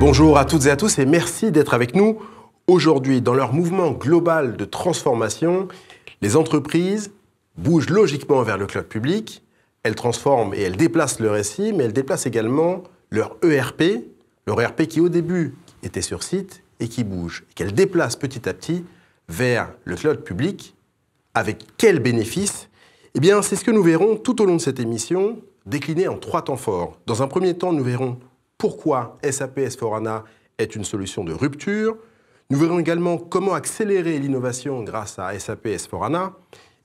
Bonjour à toutes et à tous et merci d'être avec nous. Aujourd'hui, dans leur mouvement global de transformation, les entreprises bougent logiquement vers le cloud public. Elles transforment et elles déplacent leur SI, mais elles déplacent également leur ERP qui au début était sur site et qui bouge, et qu'elles déplacent petit à petit vers le cloud public. Avec quels bénéfices? Eh bien, c'est ce que nous verrons tout au long de cette émission, décliné en 3 temps forts. Dans un premier temps, nous verrons pourquoi SAP S/4HANA est une solution de rupture. Nous verrons également comment accélérer l'innovation grâce à SAP S/4HANA.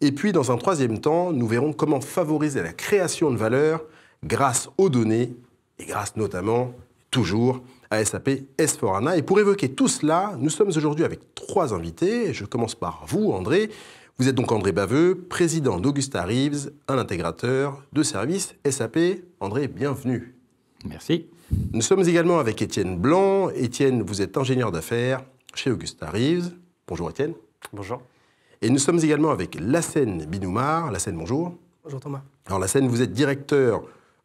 Et puis, dans un troisième temps, nous verrons comment favoriser la création de valeur grâce aux données et grâce notamment, toujours, à SAP S/4HANA. Et pour évoquer tout cela, nous sommes aujourd'hui avec 3 invités. Je commence par vous, André. Vous êtes donc André Baveux, président d'Augusta Reeves, un intégrateur de services SAP. André, bienvenue. Merci. Nous sommes également avec Étienne Blanc. Étienne, vous êtes ingénieur d'affaires chez Augusta Reeves. Bonjour Étienne. Bonjour. Et nous sommes également avec Lassène Binoumar. Lassène, bonjour. Bonjour Thomas. Alors Lassène, vous êtes directeur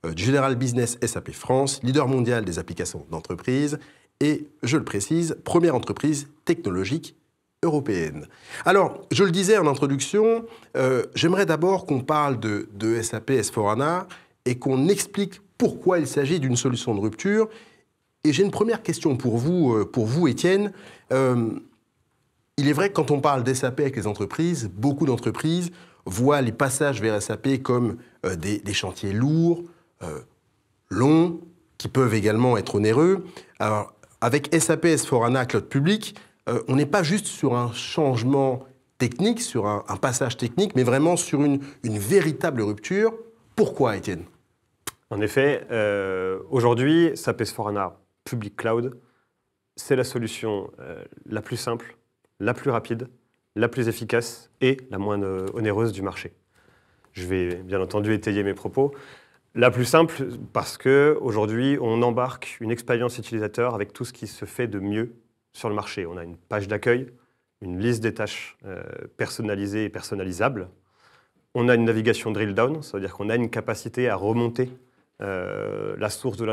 du General Business SAP France, leader mondial des applications d'entreprise et, je le précise, première entreprise technologique européenne. Alors, je le disais en introduction, j'aimerais d'abord qu'on parle de SAP S/4HANA et qu'on explique pourquoi il s'agit d'une solution de rupture. Et j'ai une première question pour vous Étienne. Il est vrai que quand on parle d'SAP avec les entreprises, beaucoup d'entreprises voient les passages vers SAP comme des chantiers lourds, longs, qui peuvent également être onéreux. Alors, avec SAP S/4HANA Cloud Public, on n'est pas juste sur un changement technique, sur un passage technique, mais vraiment sur une véritable rupture. Pourquoi, Étienne ? En effet, aujourd'hui, SAP S/4HANA Public Cloud, c'est la solution la plus simple, la plus rapide, la plus efficace et la moins onéreuse du marché. Je vais bien entendu étayer mes propos. La plus simple parce qu'aujourd'hui, on embarque une expérience utilisateur avec tout ce qui se fait de mieux sur le marché. On a une page d'accueil, une liste des tâches personnalisées et personnalisables. On a une navigation drill down, ça veut dire qu'on a une capacité à remonter la source de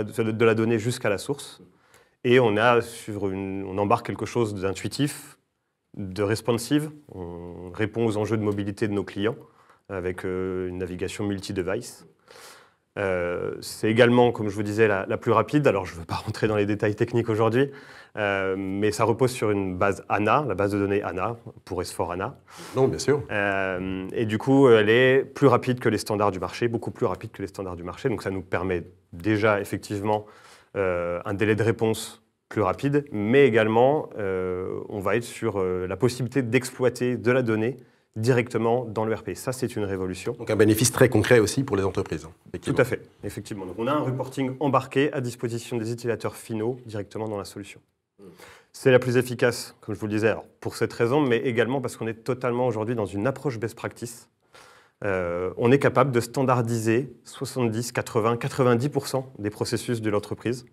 la donnée jusqu'à la source. Et on embarque quelque chose d'intuitif, de responsive. On répond aux enjeux de mobilité de nos clients avec une navigation multi-device. C'est également, comme je vous disais, la plus rapide. Alors, je ne veux pas rentrer dans les détails techniques aujourd'hui, mais ça repose sur une base ANA, la base de données ANA, pour S/4HANA. Non, bien sûr. Et du coup, elle est plus rapide que les standards du marché, beaucoup plus rapide que les standards du marché. Donc, ça nous permet déjà, effectivement, un délai de réponse plus rapide, mais également, on va être sur la possibilité d'exploiter de la donnée directement dans l'ERP. Ça, c'est une révolution. Donc un bénéfice très concret aussi pour les entreprises. Tout à fait, effectivement. Donc on a un reporting embarqué à disposition des utilisateurs finaux directement dans la solution. C'est la plus efficace, comme je vous le disais, alors, pour cette raison, mais également parce qu'on est totalement aujourd'hui dans une approche best practice. On est capable de standardiser 70, 80, 90% des processus de l'entreprise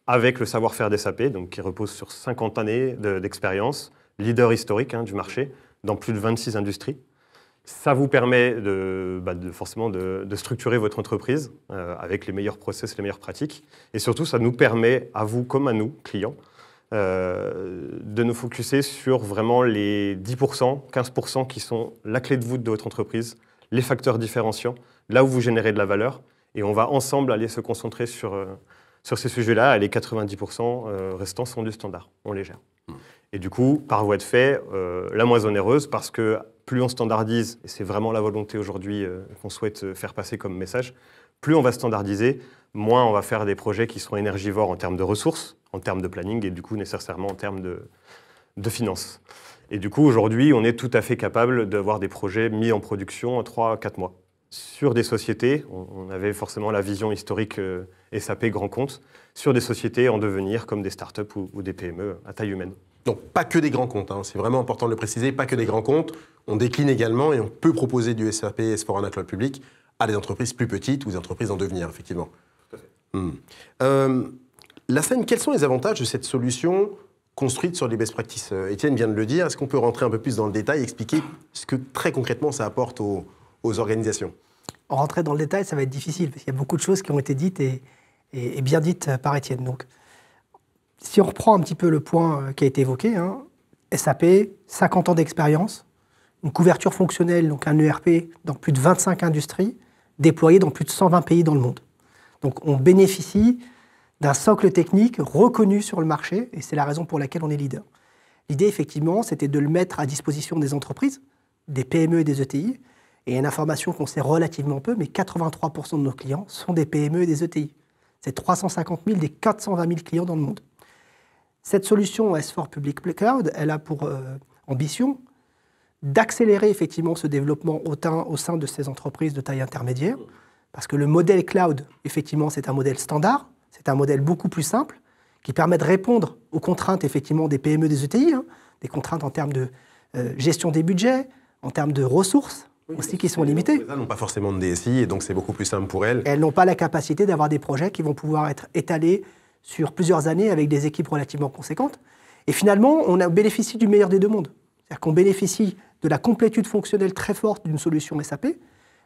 avec le savoir-faire des SAP, donc qui repose sur 50 années d'expérience, leader historique du marché, dans plus de 26 industries. Ça vous permet forcément de structurer votre entreprise avec les meilleurs process, les meilleures pratiques. Et surtout, ça nous permet, à vous comme à nous, clients, de nous focuser sur vraiment les 10%, 15% qui sont la clé de voûte de votre entreprise, les facteurs différenciants, là où vous générez de la valeur. Et on va ensemble aller se concentrer sur ces sujets-là. Et les 90% restants sont du standard. On les gère. Et du coup, par voie de fait, la moins onéreuse, parce que plus on standardise, et c'est vraiment la volonté aujourd'hui qu'on souhaite faire passer comme message, plus on va standardiser, moins on va faire des projets qui seront énergivores en termes de ressources, en termes de planning, et du coup nécessairement en termes de finances. Et du coup, aujourd'hui, on est tout à fait capable d'avoir des projets mis en production en 3 à 4 mois. Sur des sociétés, on avait forcément la vision historique SAP grand compte, sur des sociétés en devenir comme des startups ou des PME à taille humaine. Donc, pas que des grands comptes, c'est vraiment important de le préciser, pas que des grands comptes. On décline également et on peut proposer du SAP S/4HANA Cloud Public à des entreprises plus petites ou des entreprises en devenir, effectivement. Tout à fait. Lassène, quels sont les avantages de cette solution construite sur les best practices? Étienne vient de le dire. Est-ce qu'on peut rentrer un peu plus dans le détail et expliquer ce que très concrètement ça apporte aux organisations? Rentrer dans le détail, ça va être difficile parce qu'il y a beaucoup de choses qui ont été dites et bien dites par Étienne. Donc, Si on reprend un petit peu le point qui a été évoqué, hein, SAP, 50 ans d'expérience, une couverture fonctionnelle, donc un ERP dans plus de 25 industries, déployé dans plus de 120 pays dans le monde. Donc on bénéficie d'un socle technique reconnu sur le marché, et c'est la raison pour laquelle on est leader. L'idée, effectivement, c'était de le mettre à disposition des entreprises, des PME et des ETI, et une information qu'on sait relativement peu, mais 83% de nos clients sont des PME et des ETI. C'est 350 000 des 420 000 clients dans le monde. Cette solution S4 Public Cloud, elle a pour ambition d'accélérer effectivement ce développement au sein de ces entreprises de taille intermédiaire, parce que le modèle cloud, effectivement, c'est un modèle standard, c'est un modèle beaucoup plus simple, qui permet de répondre aux contraintes effectivement des PME, des ETI, hein, des contraintes en termes de gestion des budgets, en termes de ressources, aussi qui sont limitées. Elles n'ont pas forcément de DSI, et donc c'est beaucoup plus simple pour elles. Elles n'ont pas la capacité d'avoir des projets qui vont pouvoir être étalés sur plusieurs années avec des équipes relativement conséquentes. Et finalement, on a bénéficié du meilleur des deux mondes. C'est-à-dire qu'on bénéficie de la complétude fonctionnelle très forte d'une solution SAP,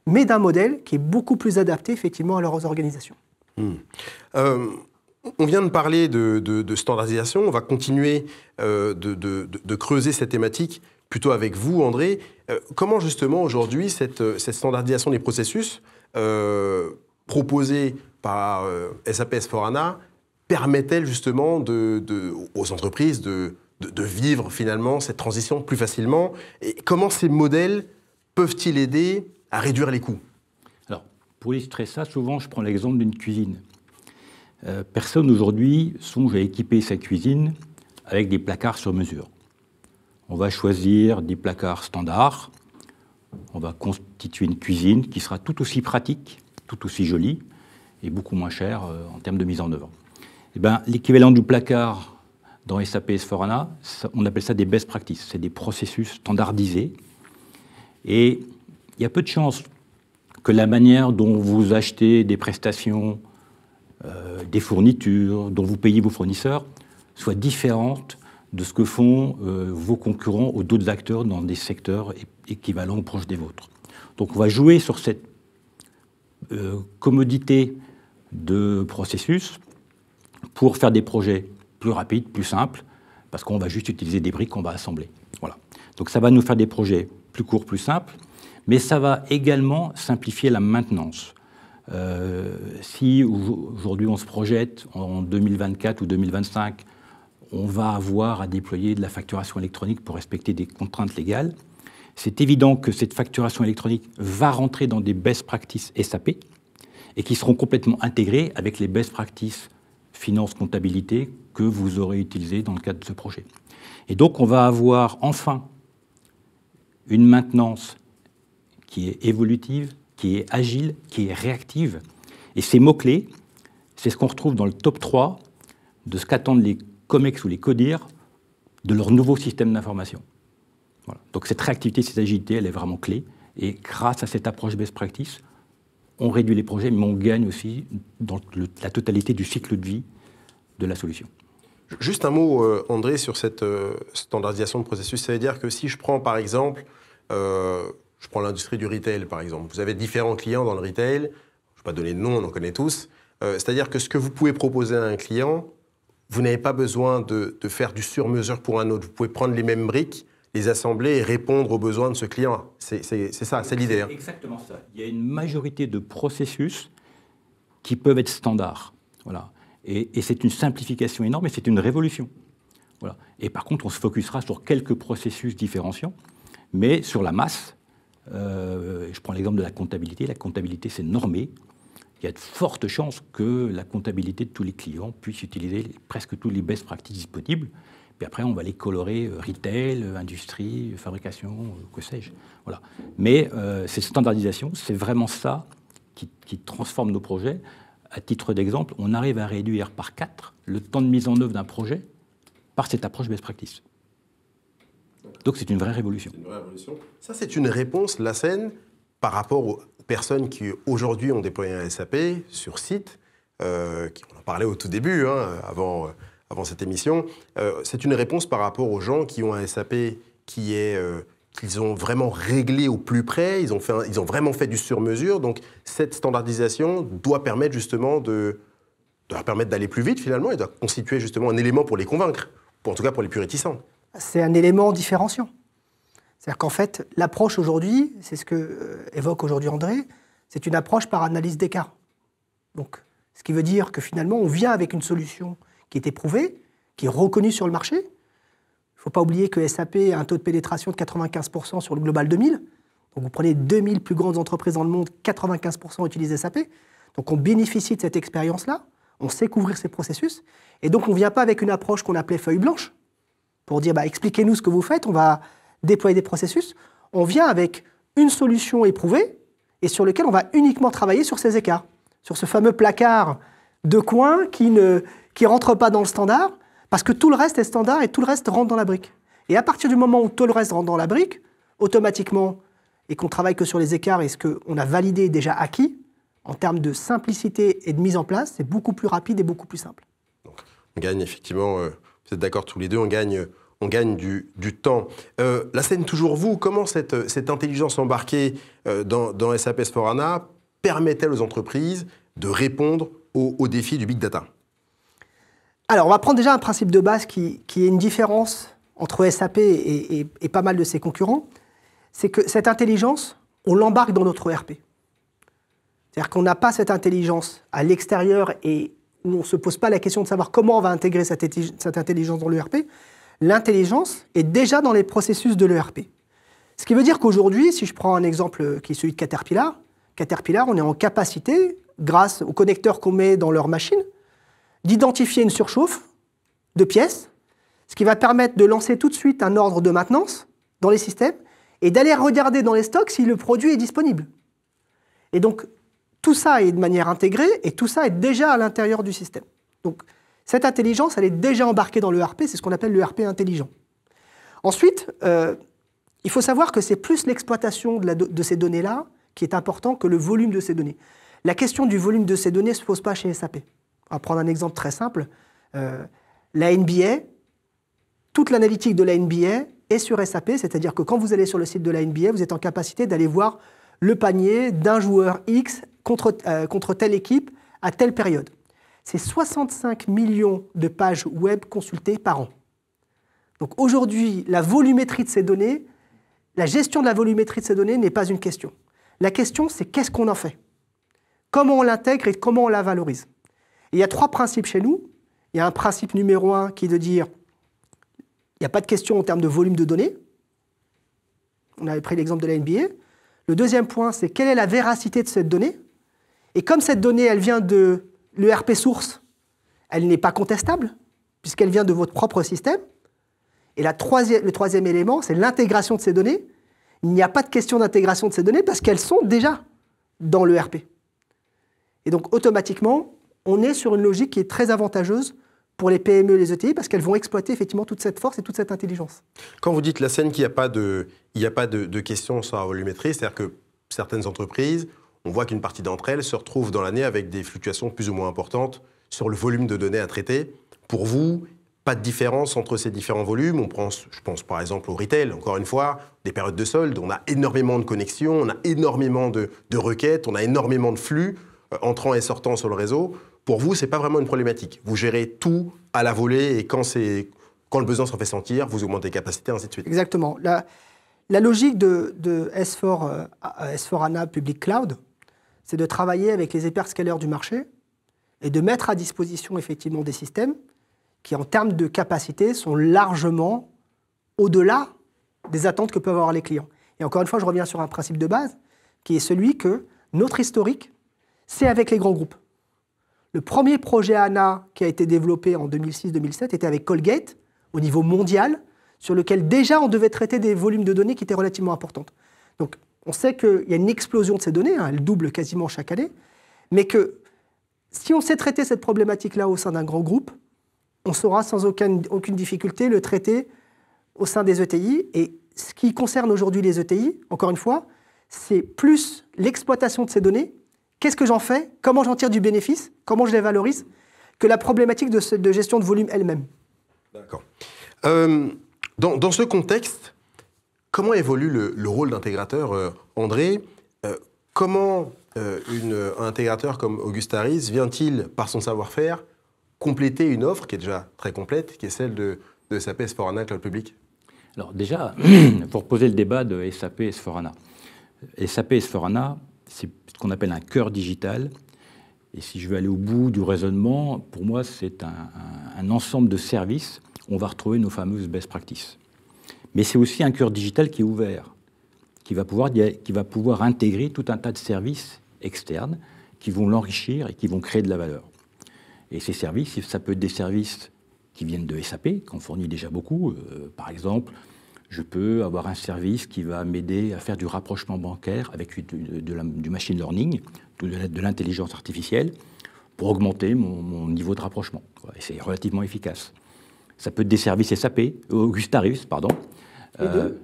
mais d'un modèle qui est beaucoup plus adapté effectivement à leurs organisations. On vient de parler de standardisation, on va continuer de creuser cette thématique plutôt avec vous, André. Comment justement aujourd'hui cette standardisation des processus proposée par SAP S4HANA permet-elle justement aux entreprises de vivre finalement cette transition plus facilement? Et comment ces modèles peuvent-ils aider à réduire les coûts? Alors, pour illustrer ça, souvent je prends l'exemple d'une cuisine. Personne aujourd'hui songe à équiper sa cuisine avec des placards sur mesure. On va choisir des placards standards, on va constituer une cuisine qui sera tout aussi pratique, tout aussi jolie et beaucoup moins chère en termes de mise en œuvre. Eh bien, l'équivalent du placard dans SAP S4HANA, on appelle ça des best practices, c'est des processus standardisés. Et il y a peu de chances que la manière dont vous achetez des prestations, des fournitures, dont vous payez vos fournisseurs, soit différente de ce que font vos concurrents ou d'autres acteurs dans des secteurs équivalents ou proches des vôtres. Donc on va jouer sur cette commodité de processus pour faire des projets plus rapides, plus simples, parce qu'on va juste utiliser des briques qu'on va assembler. Voilà. Donc ça va nous faire des projets plus courts, plus simples, mais ça va également simplifier la maintenance. Si aujourd'hui on se projette en 2024 ou 2025, on va avoir à déployer de la facturation électronique pour respecter des contraintes légales, c'est évident que cette facturation électronique va rentrer dans des best practices SAP et qui seront complètement intégrées avec les best practices finance, comptabilité que vous aurez utilisées dans le cadre de ce projet. Et donc on va avoir enfin une maintenance qui est évolutive, qui est agile, qui est réactive. Et ces mots-clés, c'est ce qu'on retrouve dans le top 3 de ce qu'attendent les COMEX ou les CODIR de leur nouveau système d'information. Voilà. Donc cette réactivité, cette agilité, elle est vraiment clé. Et grâce à cette approche best practice, on réduit les projets, mais on gagne aussi dans la totalité du cycle de vie de la solution. Juste un mot, André, sur cette standardisation de processus. Ça veut dire que si je prends, par exemple, je prends l'industrie du retail, par exemple. Vous avez différents clients dans le retail. Je ne vais pas donner de nom, on en connaît tous. C'est-à-dire que ce que vous pouvez proposer à un client, vous n'avez pas besoin de faire du sur-mesure pour un autre. Vous pouvez prendre les mêmes briques, les assembler et répondre aux besoins de ce client. C'est ça, c'est l'idée. C'est exactement ça. Il y a une majorité de processus qui peuvent être standards. Voilà. Et c'est une simplification énorme et c'est une révolution. Voilà. Et par contre, on se focusera sur quelques processus différenciants, mais sur la masse, je prends l'exemple de la comptabilité. La comptabilité, c'est normé. Il y a de fortes chances que la comptabilité de tous les clients puisse utiliser presque tous les best practices disponibles. Puis après, on va les colorer retail, industrie, fabrication, que sais-je. Voilà. Mais cette standardisation, c'est vraiment ça qui transforme nos projets. À titre d'exemple, on arrive à réduire par 4 le temps de mise en œuvre d'un projet par cette approche best practice. Donc c'est une vraie révolution. C'est une vraie révolution. Ça, c'est une réponse, Lassène, par rapport aux personnes qui aujourd'hui ont déployé un SAP sur site, on en parlait au tout début, avant cette émission. C'est une réponse par rapport aux gens qui ont un SAP qu'ils ont vraiment réglé au plus près, ils ont vraiment fait du sur-mesure. Donc cette standardisation doit permettre justement de doit leur permettre d'aller plus vite finalement et doit constituer justement un élément pour les convaincre, en tout cas pour les plus réticents. C'est un élément différenciant. C'est-à-dire qu'en fait, l'approche aujourd'hui, c'est ce que évoque aujourd'hui André, c'est une approche par analyse d'écart. Donc, ce qui veut dire que finalement, on vient avec une solution qui est éprouvée, qui est reconnue sur le marché. Il ne faut pas oublier que SAP a un taux de pénétration de 95% sur le Global 2000. Donc, vous prenez 2000 plus grandes entreprises dans le monde, 95% utilisent SAP. Donc, on bénéficie de cette expérience-là, on sait couvrir ces processus, et donc on ne vient pas avec une approche qu'on appelait feuille blanche, pour dire expliquez-nous ce que vous faites, on va déployer des processus. On vient avec une solution éprouvée, et sur lequel on va uniquement travailler sur ces écarts, sur ce fameux placard de coin qui ne rentre pas dans le standard, parce que tout le reste est standard et tout le reste rentre dans la brique. Et à partir du moment où tout le reste rentre dans la brique, automatiquement, et qu'on travaille que sur les écarts et ce qu'on a validé est déjà acquis, en termes de simplicité et de mise en place, c'est beaucoup plus rapide et beaucoup plus simple. Donc, on gagne effectivement, vous êtes d'accord tous les deux, on gagne du temps. La scène, toujours vous, comment cette intelligence embarquée dans SAP S/4HANA permet-elle aux entreprises de répondre aux défis du big data? Alors, on va prendre déjà un principe de base qui est une différence entre SAP et pas mal de ses concurrents. C'est que cette intelligence, on l'embarque dans notre ERP. C'est-à-dire qu'on n'a pas cette intelligence à l'extérieur et où on ne se pose pas la question de savoir comment on va intégrer cette intelligence dans l'ERP. L'intelligence est déjà dans les processus de l'ERP. Ce qui veut dire qu'aujourd'hui, si je prends un exemple qui est celui de Caterpillar, on est en capacité, grâce aux connecteurs qu'on met dans leur machine, d'identifier une surchauffe de pièces, ce qui va permettre de lancer tout de suite un ordre de maintenance dans les systèmes et d'aller regarder dans les stocks si le produit est disponible. Et donc, tout ça est de manière intégrée et tout ça est déjà à l'intérieur du système. Donc, cette intelligence, elle est déjà embarquée dans l'ERP, c'est ce qu'on appelle l'ERP intelligent. Ensuite, il faut savoir que c'est plus l'exploitation de ces données-là qui est important que le volume de ces données. La question du volume de ces données ne se pose pas chez SAP. On va prendre un exemple très simple. La NBA, toute l'analytique de la NBA est sur SAP, c'est-à-dire que quand vous allez sur le site de la NBA, vous êtes en capacité d'aller voir le panier d'un joueur X contre telle équipe à telle période. C'est 65 millions de pages web consultées par an. Donc aujourd'hui, la volumétrie de ces données, la gestion de la volumétrie de ces données n'est pas une question. La question, c'est qu'est-ce qu'on en fait? Comment on l'intègre et comment on la valorise? Et il y a 3 principes chez nous. Il y a un principe numéro 1 qui est de dire il n'y a pas de question en termes de volume de données. On avait pris l'exemple de la NBA. Le deuxième point, c'est quelle est la véracité de cette donnée? Et comme cette donnée, elle vient de l'ERP source, elle n'est pas contestable, puisqu'elle vient de votre propre système. Et le troisième élément, c'est l'intégration de ces données. Il n'y a pas de question d'intégration de ces données parce qu'elles sont déjà dans l'ERP. Et donc, automatiquement, on est sur une logique qui est très avantageuse pour les PME et les ETI parce qu'elles vont exploiter effectivement toute cette force et toute cette intelligence. Quand vous dites la scène qu'il n'y a pas de questions sur la volumétrie, c'est-à-dire que certaines entreprises, on voit qu'une partie d'entre elles se retrouvent dans l'année avec des fluctuations plus ou moins importantes sur le volume de données à traiter. Pour vous, pas de différence entre ces différents volumes. Je pense par exemple au retail, encore une fois, des périodes de solde, on a énormément de connexions, on a énormément de requêtes, on a énormément de flux entrant et sortant sur le réseau. Pour vous, ce n'est pas vraiment une problématique. Vous gérez tout à la volée et quand le besoin s'en fait sentir, vous augmentez les capacités, ainsi de suite. Exactement. La logique de S/4HANA Public Cloud, c'est de travailler avec les hyperscalers du marché et de mettre à disposition effectivement des systèmes qui, en termes de capacité, sont largement au-delà des attentes que peuvent avoir les clients. Et encore une fois, je reviens sur un principe de base, qui est celui que notre historique, c'est avec les grands groupes. Le premier projet ANA qui a été développé en 2006-2007 était avec Colgate, au niveau mondial, sur lequel déjà on devait traiter des volumes de données qui étaient relativement importantes. Donc on sait qu'il y a une explosion de ces données, elles doublent quasiment chaque année, mais que si on sait traiter cette problématique-là au sein d'un grand groupe, on saura sans aucune difficulté le traiter au sein des ETI. Et ce qui concerne aujourd'hui les ETI, encore une fois, c'est plus l'exploitation de ces données. Qu'est-ce que j'en fais? Comment j'en tire du bénéfice? Comment je les valorise? Que la problématique de gestion de volume elle-même. D'accord. Dans ce contexte, comment évolue le rôle d'intégrateur, André? comment un intégrateur comme Augustaris vient-il, par son savoir-faire, compléter une offre qui est déjà très complète, qui est celle de SAP S/4HANA Cloud Public? Alors déjà, pour poser le débat de SAP S/4HANA. SAP S/4HANA, c'est ce qu'on appelle un cœur digital. Et si je veux aller au bout du raisonnement, pour moi, c'est un ensemble de services où on va retrouver nos fameuses best practices. Mais c'est aussi un cœur digital qui est ouvert, qui va pouvoir intégrer tout un tas de services externes qui vont l'enrichir et qui vont créer de la valeur. Et ces services, ça peut être des services qui viennent de SAP, qu'on fournit déjà beaucoup. Par exemple, je peux avoir un service qui va m'aider à faire du rapprochement bancaire avec du machine learning, de l'intelligence artificielle, pour augmenter mon niveau de rapprochement. Et c'est relativement efficace. Ça peut être des services SAP, Augustaris, pardon.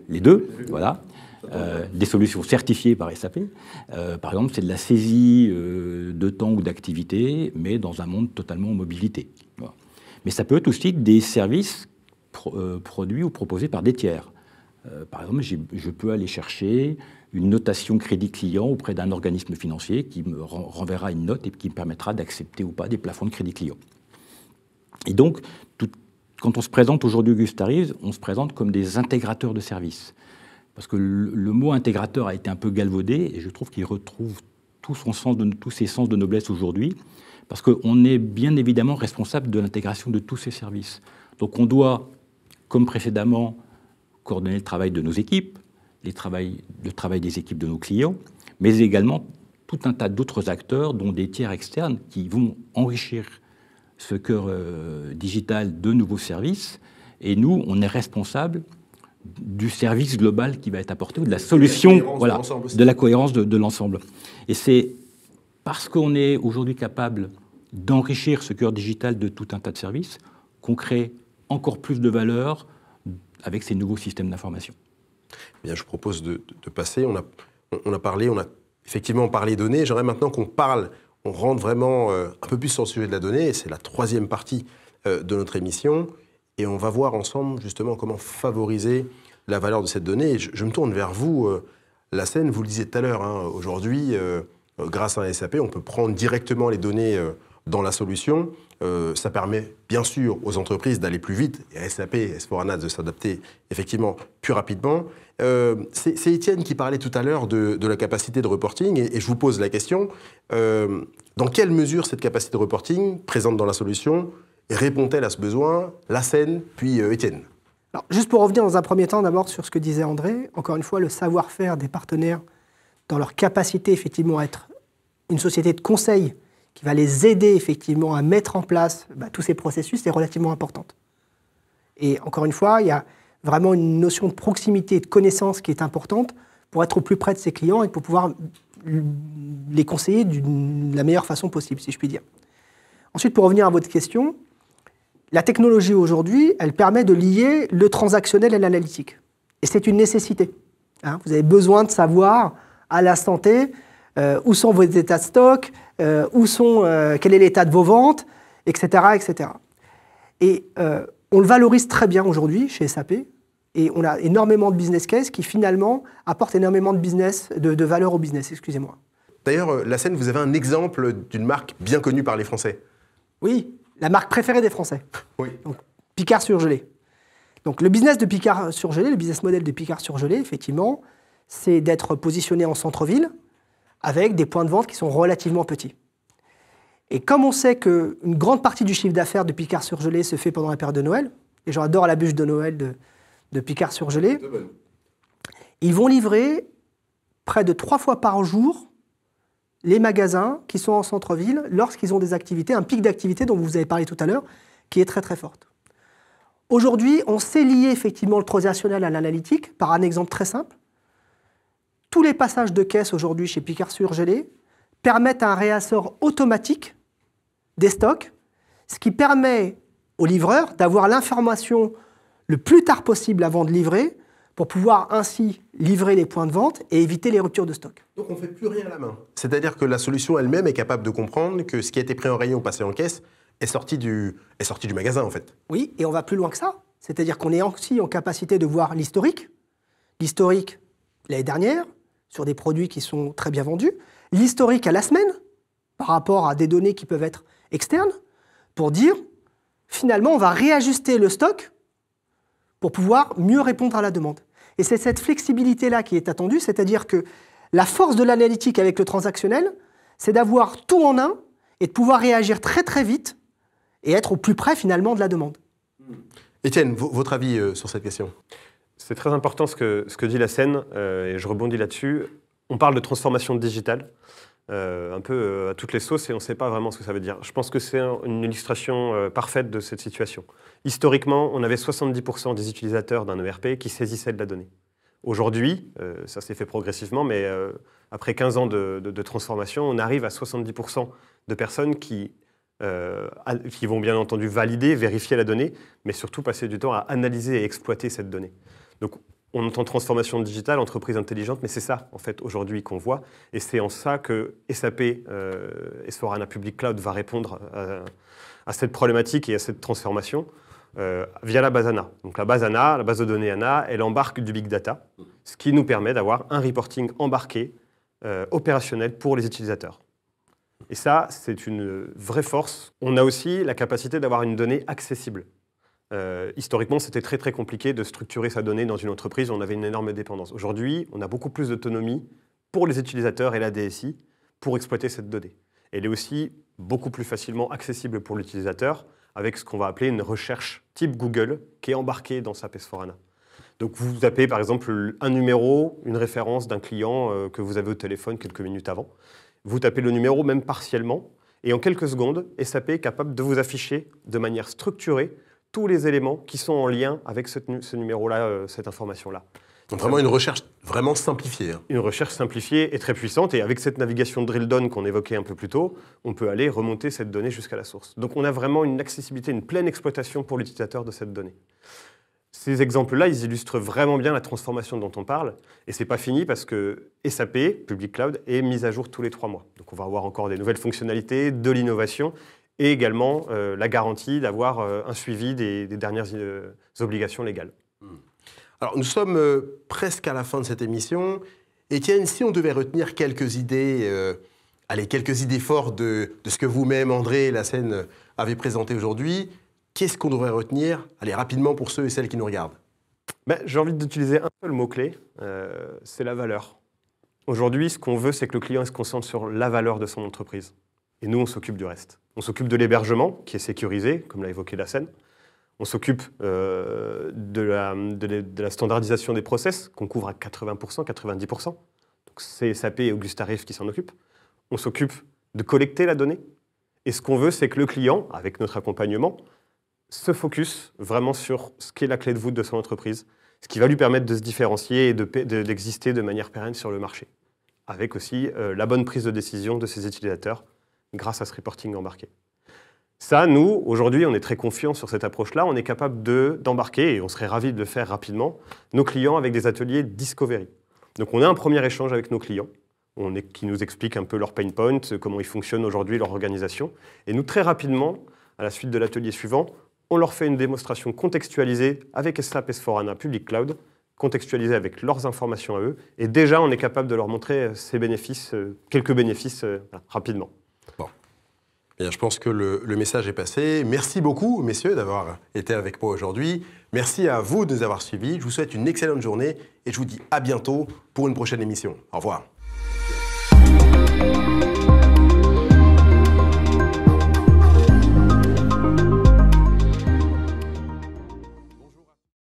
Les deux, voilà. Des solutions certifiées par SAP. Par exemple, c'est de la saisie de temps ou d'activité, mais dans un monde totalement en mobilité. Voilà. Mais ça peut être aussi des services produits ou proposés par des tiers. Par exemple, je peux aller chercher une notation crédit client auprès d'un organisme financier qui me renverra une note et qui me permettra d'accepter ou pas des plafonds de crédit client. Et donc, quand on se présente aujourd'hui Augustaris, on se présente comme des intégrateurs de services. Parce que le mot intégrateur a été un peu galvaudé et je trouve qu'il retrouve tous ses sens de noblesse aujourd'hui. Parce qu'on est bien évidemment responsable de l'intégration de tous ces services. Donc on doit, comme précédemment, coordonner le travail de nos équipes, le travail des équipes de nos clients, mais également tout un tas d'autres acteurs, dont des tiers externes, qui vont enrichir ce cœur digital de nouveaux services. Et nous, on est responsable du service global qui va être apporté, ou de la solution, voilà, de la cohérence de l'ensemble. Et c'est parce qu'on est aujourd'hui capable d'enrichir ce cœur digital de tout un tas de services qu'on crée encore plus de valeur avec ces nouveaux systèmes d'information. Bien, je propose de passer. On a effectivement parlé données. J'aimerais maintenant on rentre vraiment un peu plus sur le sujet de la donnée. Et c'est la troisième partie de notre émission. Et on va voir ensemble justement comment favoriser la valeur de cette donnée. Et je me tourne vers vous, Lassène. Vous le disiez tout à l'heure, hein, aujourd'hui, grâce à un SAP, on peut prendre directement les données dans la solution. Ça permet bien sûr aux entreprises d'aller plus vite, et à SAP, S/4HANA de s'adapter effectivement plus rapidement. C'est Étienne qui parlait tout à l'heure de la capacité de reporting, et je vous pose la question, dans quelle mesure cette capacité de reporting présente dans la solution répond-elle à ce besoin? Lassène, puis Étienne. Alors, juste pour revenir dans un premier temps d'abord sur ce que disait André, encore une fois, le savoir-faire des partenaires dans leur capacité effectivement à être une société de conseil qui va les aider effectivement à mettre en place tous ces processus est relativement importante. Et encore une fois, il y a vraiment une notion de proximité et de connaissance qui est importante pour être au plus près de ses clients et pour pouvoir les conseiller de la meilleure façon possible, si je puis dire. Ensuite, pour revenir à votre question, la technologie aujourd'hui, elle permet de lier le transactionnel et l'analytique. Et c'est une nécessité. Hein, vous avez besoin de savoir à l'instant T où sont vos états de stock, quel est l'état de vos ventes, etc. etc. Et on le valorise très bien aujourd'hui chez SAP, et on a énormément de business cases qui finalement apportent énormément de valeur au business, excusez-moi. D'ailleurs, Lassène, vous avez un exemple d'une marque bien connue par les Français. Oui, la marque préférée des Français. Oui. Donc, Picard Surgelé. Donc le business de Picard Surgelé, le business model de Picard Surgelé, effectivement, c'est d'être positionné en centre-ville avec des points de vente qui sont relativement petits. Et comme on sait qu'une grande partie du chiffre d'affaires de Picard Surgelé se fait pendant la période de Noël, les gens adorent la bûche de Noël de Picard Surgelé, ils vont livrer près de 3 fois par jour les magasins qui sont en centre-ville lorsqu'ils ont des activités, un pic d'activité dont vous avez parlé tout à l'heure, qui est très très forte. Aujourd'hui, on sait lier effectivement le transactionnel à l'analytique par un exemple très simple. Tous les passages de caisse aujourd'hui chez Picard Surgelé permettent un réassort automatique des stocks, ce qui permet aux livreurs d'avoir l'information le plus tard possible avant de livrer pour pouvoir ainsi livrer les points de vente et éviter les ruptures de stock. Donc on ne fait plus rien à la main. C'est-à-dire que la solution elle-même est capable de comprendre que ce qui a été pris en rayon, passé en caisse, est sorti du magasin en fait. Oui, et on va plus loin que ça. C'est-à-dire qu'on est aussi en capacité de voir l'historique. L'historique, l'année dernière, sur des produits qui sont très bien vendus, l'historique à la semaine, par rapport à des données qui peuvent être externes, pour dire, finalement, on va réajuster le stock pour pouvoir mieux répondre à la demande. Et c'est cette flexibilité-là qui est attendue, c'est-à-dire que la force de l'analytique avec le transactionnel, c'est d'avoir tout en un et de pouvoir réagir très très vite et être au plus près finalement de la demande. Étienne, votre avis sur cette question? C'est très important ce que dit la scène, et je rebondis là-dessus. On parle de transformation digitale, un peu à toutes les sauces, et on ne sait pas vraiment ce que ça veut dire. Je pense que c'est une illustration parfaite de cette situation. Historiquement, on avait 70% des utilisateurs d'un ERP qui saisissaient de la donnée. Aujourd'hui, ça s'est fait progressivement, mais après 15 ans de transformation, on arrive à 70% de personnes qui vont bien entendu valider, vérifier la donnée, mais surtout passer du temps à analyser et exploiter cette donnée. Donc, on entend transformation digitale, entreprise intelligente, mais c'est ça, en fait, aujourd'hui qu'on voit. Et c'est en ça que SAP, S/4HANA Public Cloud, va répondre à cette problématique et à cette transformation via la base ANA. Donc, la base ANA, la base de données ANA, elle embarque du big data, ce qui nous permet d'avoir un reporting embarqué, opérationnel pour les utilisateurs. Et ça, c'est une vraie force. On a aussi la capacité d'avoir une donnée accessible. Historiquement, c'était très très compliqué de structurer sa donnée dans une entreprise où on avait une énorme dépendance. Aujourd'hui, on a beaucoup plus d'autonomie pour les utilisateurs et la DSI pour exploiter cette donnée. Elle est aussi beaucoup plus facilement accessible pour l'utilisateur avec ce qu'on va appeler une recherche type Google qui est embarquée dans SAP S/4HANA. Donc vous tapez par exemple un numéro, une référence d'un client que vous avez au téléphone quelques minutes avant. Vous tapez le numéro même partiellement et en quelques secondes, SAP est capable de vous afficher de manière structurée tous les éléments qui sont en lien avec ce numéro-là, cette information-là. Donc vraiment une recherche vraiment simplifiée. Hein. Une recherche simplifiée et très puissante. Et avec cette navigation drill down qu'on évoquait un peu plus tôt, on peut aller remonter cette donnée jusqu'à la source. Donc on a vraiment une accessibilité, une pleine exploitation pour l'utilisateur de cette donnée. Ces exemples-là, ils illustrent vraiment bien la transformation dont on parle. Et ce n'est pas fini parce que SAP, Public Cloud, est mise à jour tous les 3 mois. Donc on va avoir encore des nouvelles fonctionnalités, de l'innovation et également la garantie d'avoir un suivi des dernières obligations légales. Alors nous sommes presque à la fin de cette émission. Étienne, si on devait retenir quelques idées, quelques idées fortes de ce que vous-même, André et la scène avez présenté aujourd'hui, qu'est-ce qu'on devrait retenir? Allez, rapidement pour ceux et celles qui nous regardent. J'ai envie d'utiliser un seul mot-clé, c'est la valeur. Aujourd'hui, ce qu'on veut, c'est que le client se concentre sur la valeur de son entreprise. Et nous, on s'occupe du reste. On s'occupe de l'hébergement, qui est sécurisé, comme l'a évoqué la scène. On s'occupe de la standardisation des process, qu'on couvre à 80%, 90%. Donc c'est SAP et Augusta Riff qui s'en occupent. On s'occupe de collecter la donnée. Et ce qu'on veut, c'est que le client, avec notre accompagnement, se focus vraiment sur ce qui est la clé de voûte de son entreprise, ce qui va lui permettre de se différencier et d'exister de manière pérenne sur le marché, avec aussi la bonne prise de décision de ses utilisateurs grâce à ce reporting embarqué. Ça, nous, aujourd'hui, on est très confiants sur cette approche-là. On est capable d'embarquer, et on serait ravis de le faire rapidement, nos clients avec des ateliers Discovery. Donc on a un premier échange avec nos clients, qui nous explique un peu leurs pain points, comment ils fonctionnent aujourd'hui, leur organisation. Et nous, très rapidement, à la suite de l'atelier suivant, on leur fait une démonstration contextualisée avec SAP S/4HANA Public Cloud, contextualisée avec leurs informations à eux. Et déjà, on est capable de leur montrer ces bénéfices, quelques bénéfices rapidement. Bon. Bien, je pense que le message est passé. Merci beaucoup, messieurs, d'avoir été avec moi aujourd'hui. Merci à vous de nous avoir suivis. Je vous souhaite une excellente journée et je vous dis à bientôt pour une prochaine émission. Au revoir.